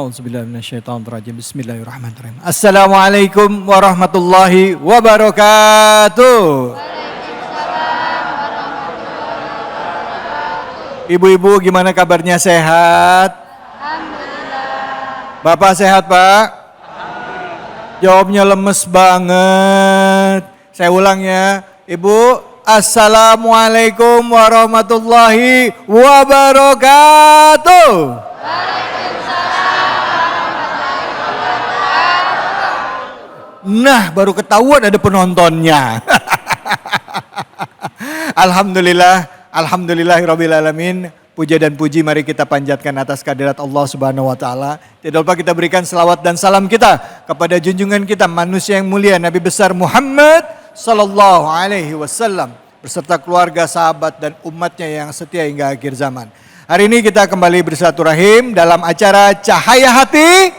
A'udzubillahi minasyaitonirrajim. Bismillahirrahmanirrahim. Assalamualaikum warahmatullahi wabarakatuh. Ibu-ibu gimana kabarnya, sehat? Alhamdulillah. Bapak sehat, Pak? Alhamdulillah. Jawabnya lemes banget. Saya ulang ya. Ibu, Assalamualaikum warahmatullahi wabarakatuh. Nah, baru ketahuan ada penontonnya. Alhamdulillah, alhamdulillahirabbil alamin. Puja dan puji mari kita panjatkan atas kehadirat Allah Subhanahu wa taala. Tidak lupa kita berikan selawat dan salam kita kepada junjungan kita manusia yang mulia Nabi besar Muhammad sallallahu alaihi wasallam beserta keluarga, sahabat dan umatnya yang setia hingga akhir zaman. Hari ini kita kembali bersilaturahim dalam acara Cahaya Hati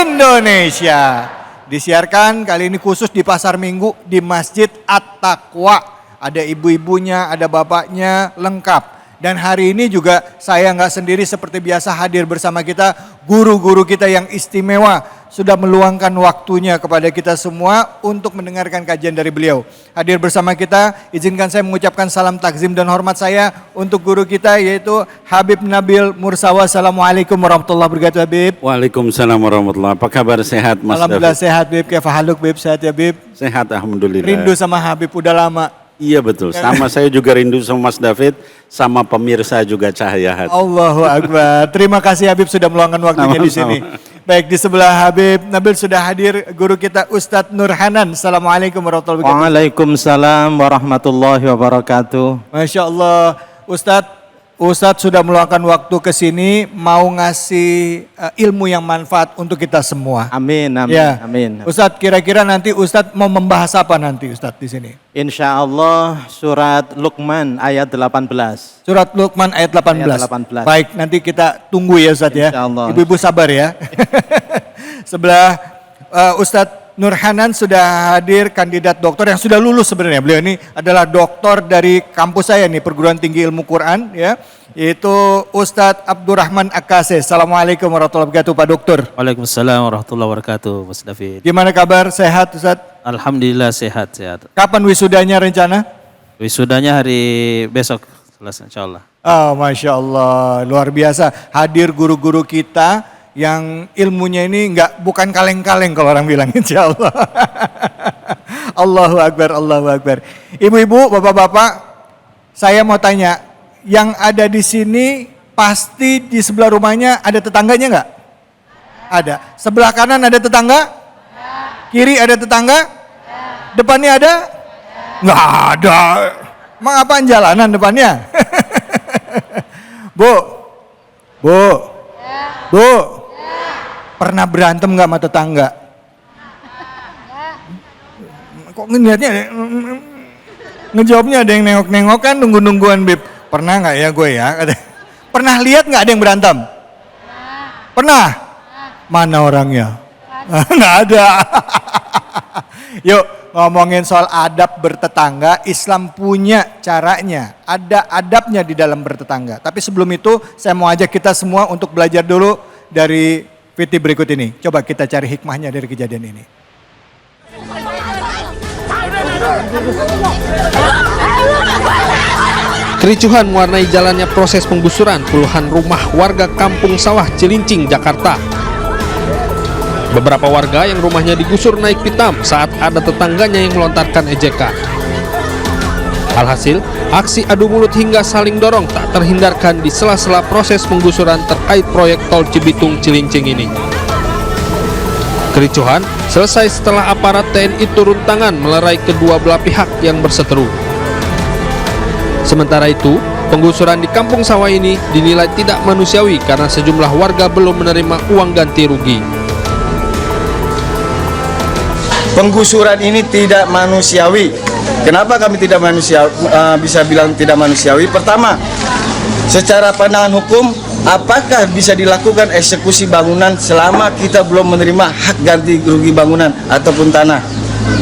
Indonesia. Disiarkan kali ini khusus di Pasar Minggu di Masjid At-Taqwa. Ada ibu-ibunya, ada bapaknya, lengkap. Dan hari ini juga saya nggak sendiri seperti biasa hadir bersama kita. Guru-guru kita yang istimewa sudah meluangkan waktunya kepada kita semua untuk mendengarkan kajian dari beliau. Hadir bersama kita, izinkan saya mengucapkan salam takzim dan hormat saya untuk guru kita yaitu Habib Nabil Mursawa. Assalamualaikum warahmatullahi wabarakatuh, Habib. Waalaikumsalam warahmatullahi wabarakatuh. Apa kabar, sehat Mas? Alhamdulillah sehat, Habib. Kayak Habib, sehat ya, Habib? Sehat, alhamdulillah. Rindu sama Habib udah lama. Iya betul, sama saya juga rindu sama Mas David, sama pemirsa juga Cahaya Hati. Allahu Akbar. Terima kasih Habib sudah meluangkan waktunya di sini. Baik, di sebelah Habib Nabil sudah hadir guru kita Ustadz Nur Hanan. Assalamualaikum warahmatullahi wabarakatuh. Waalaikumsalam warahmatullahi wabarakatuh. Masya Allah, Ustadz sudah meluangkan waktu ke sini mau ngasih ilmu yang manfaat untuk kita semua. Amin, amin, Ya. amin. Ustadz, kira-kira nanti Ustadz mau membahas apa nanti Ustadz di sini? Insya Allah surat Luqman ayat 18. Surat Luqman ayat 18. Ayat 18. Baik, nanti kita tunggu ya Ustadz ya. Insyaallah. Ibu-ibu sabar ya. Sebelah Ustadz Nur Hanan sudah hadir, kandidat doktor yang sudah lulus sebenarnya. Beliau ini adalah doktor dari kampus saya nih, Perguruan Tinggi Ilmu Quran ya. Yaitu Ustadz Abdurrahman Akase. Assalamualaikum warahmatullahi wabarakatuh Pak Dokter. Waalaikumsalam warahmatullahi wabarakatuh, Mas David. Gimana kabar? Sehat Ustadz? Alhamdulillah sehat. Kapan wisudanya rencana? Wisudanya hari besok, selesai insya Allah. Oh, Masya Allah, luar biasa. Hadir guru-guru kita yang ilmunya ini bukan kaleng-kaleng kalau orang bilang, insya Allah. Allahu Akbar, Allahu Akbar. Ibu-ibu, bapak-bapak, saya mau tanya, yang ada di sini pasti di sebelah rumahnya ada tetangganya nggak? Ada. Sebelah kanan ada tetangga? Kiri ada tetangga? Depannya ada? Nggak ada. Emang apaan jalanan depannya? Bu, pernah berantem nggak sama tetangga? Kok ngeliatnya ngejawabnya ada yang nengok-nengokan, nunggu-nungguan, Bib. Pernah nggak ya gue ya? Pernah lihat nggak ada yang berantem? Pernah? Mana orangnya? Nggak ada. Yuk ngomongin soal adab bertetangga, Islam punya caranya. Ada adabnya di dalam bertetangga. Tapi sebelum itu saya mau ajak kita semua untuk belajar dulu dari video berikut ini. Coba kita cari hikmahnya dari kejadian ini. Kericuhan mewarnai jalannya proses penggusuran puluhan rumah warga Kampung Sawah Cilincing, Jakarta. Beberapa warga yang rumahnya digusur naik pitam saat ada tetangganya yang melontarkan ejekan. Alhasil, aksi adu mulut hingga saling dorong tak terhindarkan di sela-sela proses penggusuran terkait proyek tol Cibitung Cilincing ini. Kericuhan selesai setelah aparat TNI turun tangan melerai kedua belah pihak yang berseteru. Sementara itu, penggusuran di Kampung Sawah ini dinilai tidak manusiawi karena sejumlah warga belum menerima uang ganti rugi. Penggusuran ini tidak manusiawi. Kenapa kami tidak manusiawi? Bisa bilang tidak manusiawi. Pertama, secara pandangan hukum, apakah bisa dilakukan eksekusi bangunan selama kita belum menerima hak ganti rugi bangunan ataupun tanah?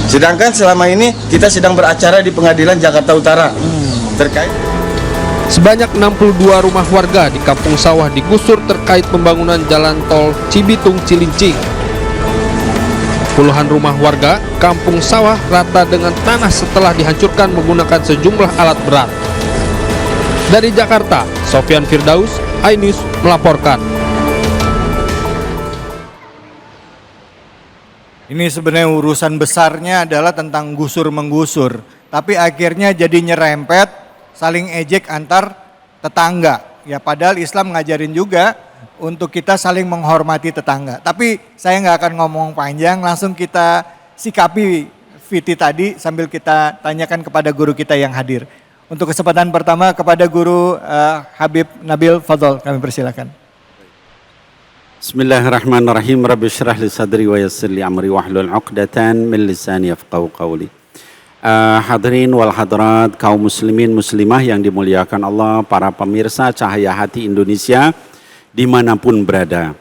Sedangkan selama ini kita sedang beracara di Pengadilan Jakarta Utara terkait. Sebanyak 62 rumah warga di Kampung Sawah digusur terkait pembangunan jalan tol Cibitung Cilincing. Puluhan rumah warga Kampung Sawah rata dengan tanah setelah dihancurkan menggunakan sejumlah alat berat. Dari Jakarta, Sofyan Firdaus, iNews melaporkan. Ini sebenarnya urusan besarnya adalah tentang gusur-menggusur. Tapi akhirnya jadi nyerempet, saling ejek antar tetangga. Ya padahal Islam ngajarin juga untuk kita saling menghormati tetangga. Tapi saya nggak akan ngomong panjang, langsung kita sikapi Viti tadi sambil kita tanyakan kepada guru kita yang hadir. Untuk kesempatan pertama kepada guru Habib Nabil Fadl, kami persilakan. Bismillahirrahmanirrahim. Rabbi syrah li sadri wa yassir li amri wahlul 'uqdatan min lisani yafqahu qawli. Hadirin wal hadirat, kaum muslimin muslimah yang dimuliakan Allah, para pemirsa Cahaya Hati Indonesia dimanapun berada.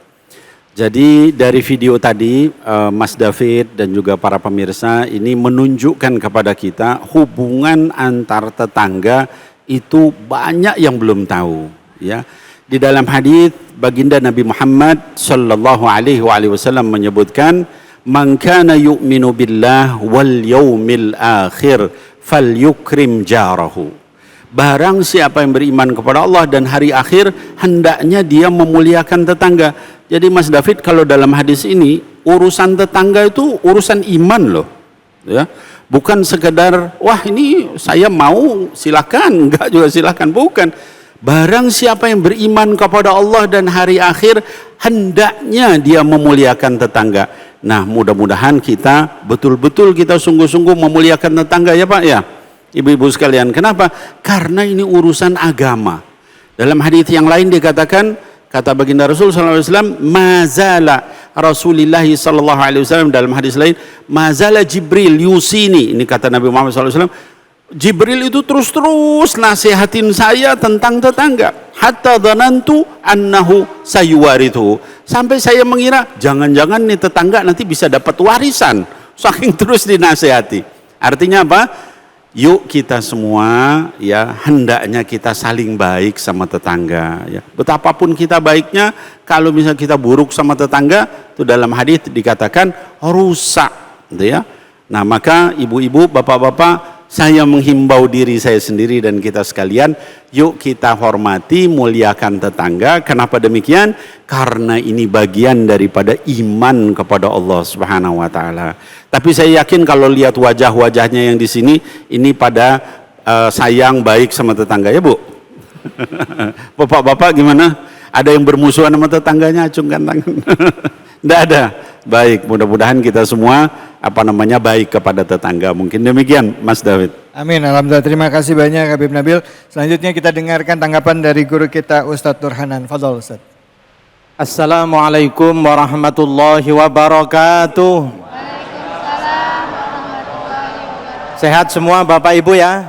Jadi dari video tadi Mas David dan juga para pemirsa ini menunjukkan kepada kita hubungan antar tetangga itu banyak yang belum tahu, ya. Di dalam hadis baginda Nabi Muhammad sallallahu alaihi wasallam menyebutkan, "Man kana yu'minu billah wal yaumil akhir falyukrim jarahu." Barang siapa yang beriman kepada Allah dan hari akhir, hendaknya dia memuliakan tetangga. Jadi Mas David, kalau dalam hadis ini urusan tetangga itu urusan iman loh, ya. Bukan sekedar wah ini saya mau silakan, enggak juga silakan, bukan. Barang siapa yang beriman kepada Allah dan hari akhir, hendaknya dia memuliakan tetangga. Nah, mudah-mudahan kita betul-betul kita sungguh-sungguh memuliakan tetangga, ya Pak, ya. Ibu-ibu sekalian, kenapa? Karena ini urusan agama. Dalam hadis yang lain dikatakan, kata baginda Rasul sallallahu alaihi wasallam, mazala Rasulullah sallallahu alaihi wasallam, dalam hadis lain, mazala Jibril yusini. Ini kata Nabi Muhammad sallallahu alaihi wasallam, Jibril itu terus nasihatin saya tentang tetangga. Hatta dhanantu annahu sayuwarithu. Sampai saya mengira jangan-jangan nih tetangga nanti bisa dapat warisan. Saking terus dinasihati. Artinya apa? Yuk kita semua ya hendaknya kita saling baik sama tetangga, ya. Betapapun kita baiknya, kalau misalnya kita buruk sama tetangga, itu dalam hadis dikatakan rusak, gitu ya. Nah, maka ibu-ibu, bapak-bapak, saya menghimbau diri saya sendiri dan kita sekalian, yuk kita hormati, muliakan tetangga. Kenapa demikian? Karena ini bagian daripada iman kepada Allah Subhanahu wa taala. Tapi saya yakin kalau lihat wajah-wajahnya yang di sini, ini pada sayang baik sama tetangga, ya Bu? Bapak-bapak gimana? Ada yang bermusuhan sama tetangganya, acungkan tangan. Tidak ada. Baik, mudah-mudahan kita semua baik kepada tetangga. Mungkin demikian Mas David. Amin, alhamdulillah, terima kasih banyak Habib Nabil. Selanjutnya kita dengarkan tanggapan dari guru kita Ustadz Nurhanan. Fadhol Ustadz. Assalamualaikum warahmatullahi wabarakatuh. Sehat semua Bapak Ibu ya.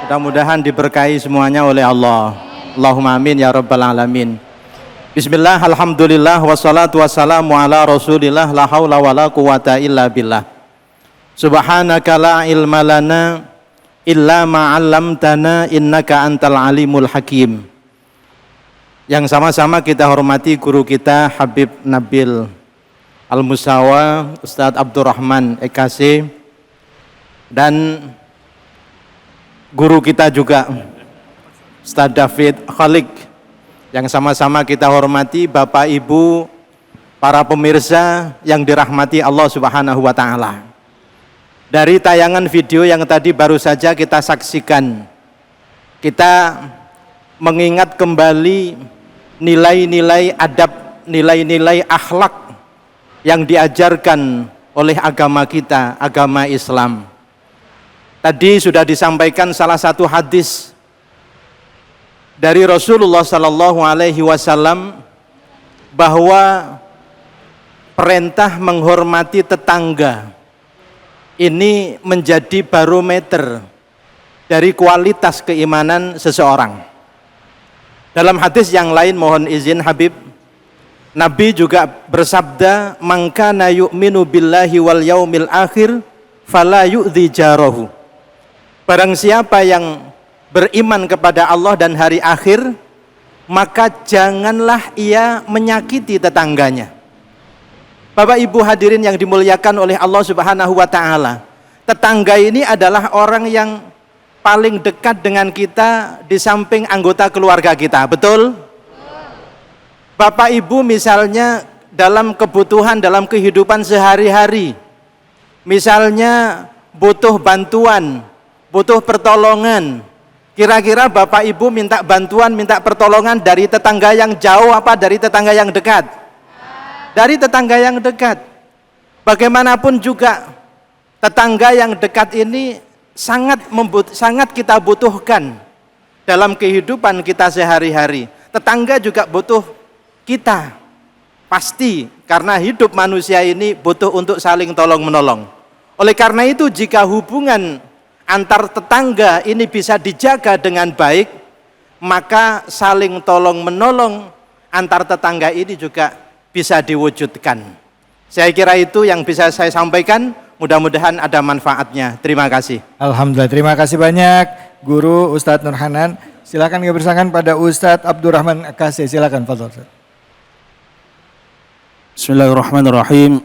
Mudah-mudahan diberkahi semuanya oleh Allah. Allahumma amin ya rabbal alamin. Bismillah, alhamdulillah, wassalatu wassalamu ala rasulillah, la hawla wa la quwata illa billah. Subhanaka la ilma lana illa ma'allamtana innaka antal alimul hakim. Yang sama-sama kita hormati guru kita Habib Nabil Al-Musawa, Ustadz Abdurrahman EKC, dan guru kita juga Ustadz David Khalik. Yang sama-sama kita hormati Bapak Ibu, para pemirsa yang dirahmati Allah Subhanahu wa taala. Dari tayangan video yang tadi baru saja kita saksikan, kita mengingat kembali nilai-nilai adab, nilai-nilai akhlak yang diajarkan oleh agama kita, agama Islam. Tadi sudah disampaikan salah satu hadis dari Rasulullah sallallahu alaihi wasallam bahwa perintah menghormati tetangga ini menjadi barometer dari kualitas keimanan seseorang. Dalam hadis yang lain, mohon izin Habib, Nabi juga bersabda, "Man kana yu'minu billahi wal yaumil akhir fala yu'dzi jarahu." Barang siapa yang beriman kepada Allah dan hari akhir, maka janganlah ia menyakiti tetangganya. Bapak Ibu hadirin yang dimuliakan oleh Allah Subhanahu wa taala, tetangga ini adalah orang yang paling dekat dengan kita di samping anggota keluarga kita, betul? Bapak Ibu misalnya dalam kebutuhan, dalam kehidupan sehari-hari, misalnya butuh bantuan, butuh pertolongan, kira-kira Bapak Ibu minta bantuan, minta pertolongan dari tetangga yang jauh apa dari tetangga yang dekat? Dari tetangga yang dekat. Bagaimanapun juga tetangga yang dekat ini sangat kita butuhkan dalam kehidupan kita sehari-hari. Tetangga juga butuh kita, pasti, karena hidup manusia ini butuh untuk saling tolong menolong. Oleh karena itu, jika hubungan antar tetangga ini bisa dijaga dengan baik, maka saling tolong menolong antar tetangga ini juga bisa diwujudkan. Saya kira itu yang bisa saya sampaikan. Mudah-mudahan ada manfaatnya. Terima kasih. Alhamdulillah, terima kasih banyak Guru Ustadz Nurhanan. Silakan kebersamaan pada Ustadz Abdurrahman Akase. Silakan, Fadhol. Bismillahirrahmanirrahim.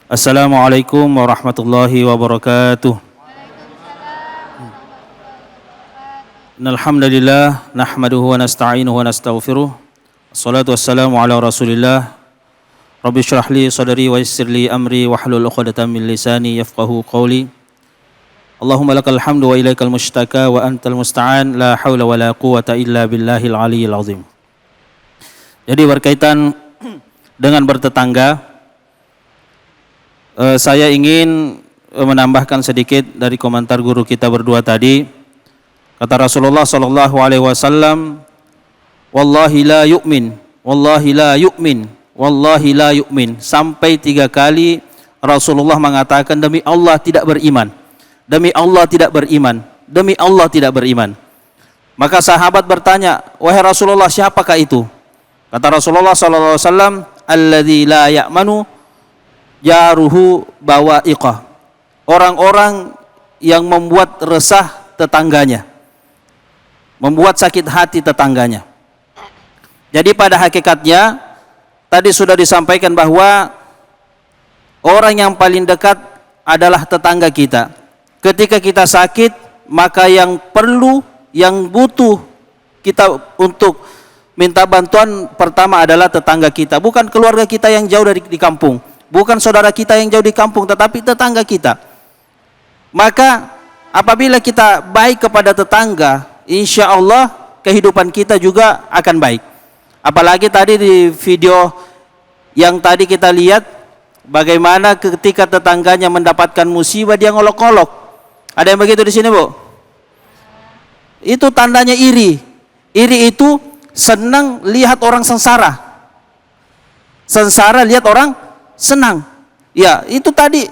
Assalamualaikum warahmatullahi wabarakatuh. Alhamdulillah nahmaduhu wa nasta'inuhu wa nastaghfiruh. Assalatu wassalamu ala Rasulillah. Rabbi syrah li sadri wa yassir li amri wahlul 'uqdatam min lisani yafqahu qawli. Allahumma lakal hamdu wa ilaikal mushtaka wa antal musta'an, la haula wa la quwata illa billahil aliyyil azim. Jadi berkaitan dengan bertetangga, saya ingin menambahkan sedikit dari komentar guru kita berdua tadi. Kata Rasulullah sallallahu alaihi wasallam, wallahi la yu'min, wallahi la yu'min, wallahi la yu'min. Sampai 3 kali Rasulullah mengatakan demi Allah tidak beriman, demi Allah tidak beriman, demi Allah tidak beriman. Maka sahabat bertanya, wahai Rasulullah, siapakah itu? Kata Rasulullah sallallahu alaihi wasallam, alladzi la ya'manu jaruhu bawa'iqah. Orang-orang yang membuat resah tetangganya, membuat sakit hati tetangganya. Jadi pada hakikatnya tadi sudah disampaikan bahwa orang yang paling dekat adalah tetangga kita. Ketika kita sakit, maka yang perlu, yang butuh kita untuk minta bantuan pertama adalah tetangga kita. Bukan keluarga kita yang jauh di kampung, bukan saudara kita yang jauh di kampung, tetapi tetangga kita. Maka apabila kita baik kepada tetangga, insya Allah kehidupan kita juga akan baik. Apalagi tadi di video yang tadi kita lihat, bagaimana ketika tetangganya mendapatkan musibah dia ngolok-ngolok. Ada yang begitu di sini, Bu? Itu tandanya iri. Iri itu senang lihat orang sengsara. Sengsara lihat orang senang. Ya, itu tadi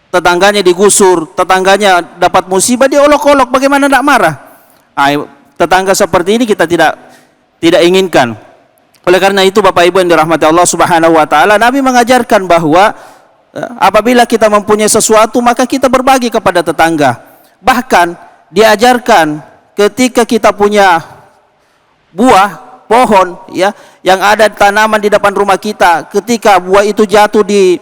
tetangganya digusur, tetangganya dapat musibah, dia olok-olok, bagaimana tidak marah? Tetangga seperti ini kita tidak inginkan. Oleh karena itu Bapak Ibu yang dirahmati Allah Subhanahu wa taala, Nabi mengajarkan bahwa apabila kita mempunyai sesuatu maka kita berbagi kepada tetangga. Bahkan diajarkan ketika kita punya buah pohon ya yang ada tanaman di depan rumah kita, ketika buah itu jatuh di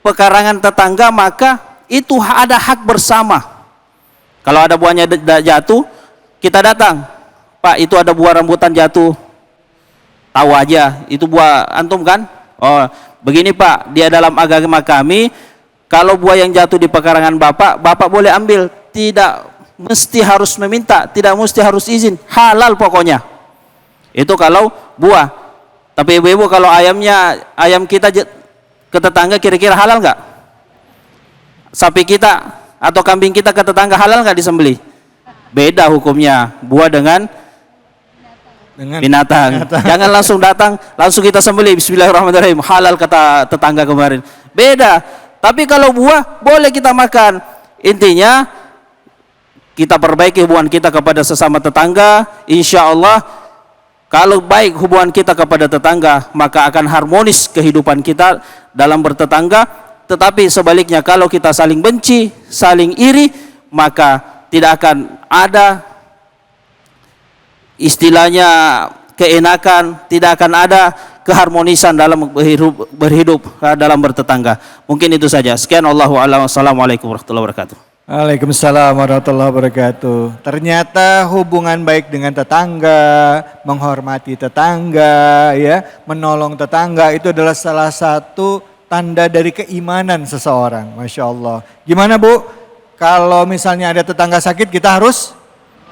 pekarangan tetangga, maka itu ada hak bersama. Kalau ada buahnya jatuh, kita datang, Pak, itu ada buah rambutan jatuh, tahu aja itu buah antum kan? Oh begini Pak, dia dalam agama kami, kalau buah yang jatuh di pekarangan Bapak boleh ambil, tidak mesti harus meminta, tidak mesti harus izin, halal pokoknya. Itu kalau buah. Tapi ibu-ibu kalau ayam kita ke tetangga kira-kira halal nggak? Sapi kita atau kambing kita ke tetangga halal nggak disembelih? Beda hukumnya buah dengan binatang. Jangan langsung datang, langsung kita sembelih, bismillahirrahmanirrahim, halal kata tetangga kemarin. Beda. Tapi kalau buah boleh kita makan. Intinya kita perbaiki hubungan kita kepada sesama tetangga. Insya Allah kalau baik hubungan kita kepada tetangga, maka akan harmonis kehidupan kita dalam bertetangga. Tetapi sebaliknya kalau kita saling benci, saling iri, maka tidak akan ada istilahnya keenakan, tidak akan ada keharmonisan dalam berhidup dalam bertetangga. Mungkin itu saja. Sekian, Allahu a'lam. Wassalamualaikum warahmatullahi wabarakatuh. Waalaikumsalam warahmatullahi wabarakatuh. Ternyata hubungan baik dengan tetangga, menghormati tetangga, ya, menolong tetangga itu adalah salah satu tanda dari keimanan seseorang. Masya Allah. Gimana Bu? Kalau misalnya ada tetangga sakit kita harus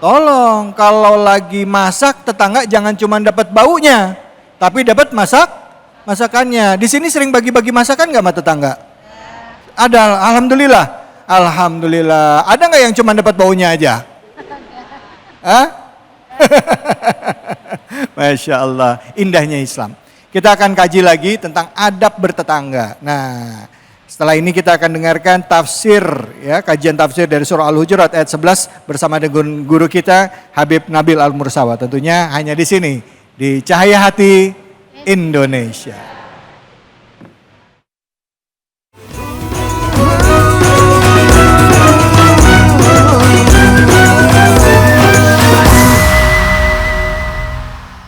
tolong. Kalau lagi masak tetangga jangan cuma dapat baunya, tapi dapat masakannya. Di sini sering bagi-bagi masakan nggak sama tetangga? Ada, alhamdulillah. Alhamdulillah. Ada nggak yang cuma dapat baunya aja? Hah? Masya Allah, indahnya Islam. Kita akan kaji lagi tentang adab bertetangga. Nah, setelah ini kita akan dengarkan tafsir, ya, kajian tafsir dari surah Al-Hujurat ayat 11 bersama dengan guru kita Habib Nabil Al-Mursawa. Tentunya hanya di sini, di Cahaya Hati Indonesia.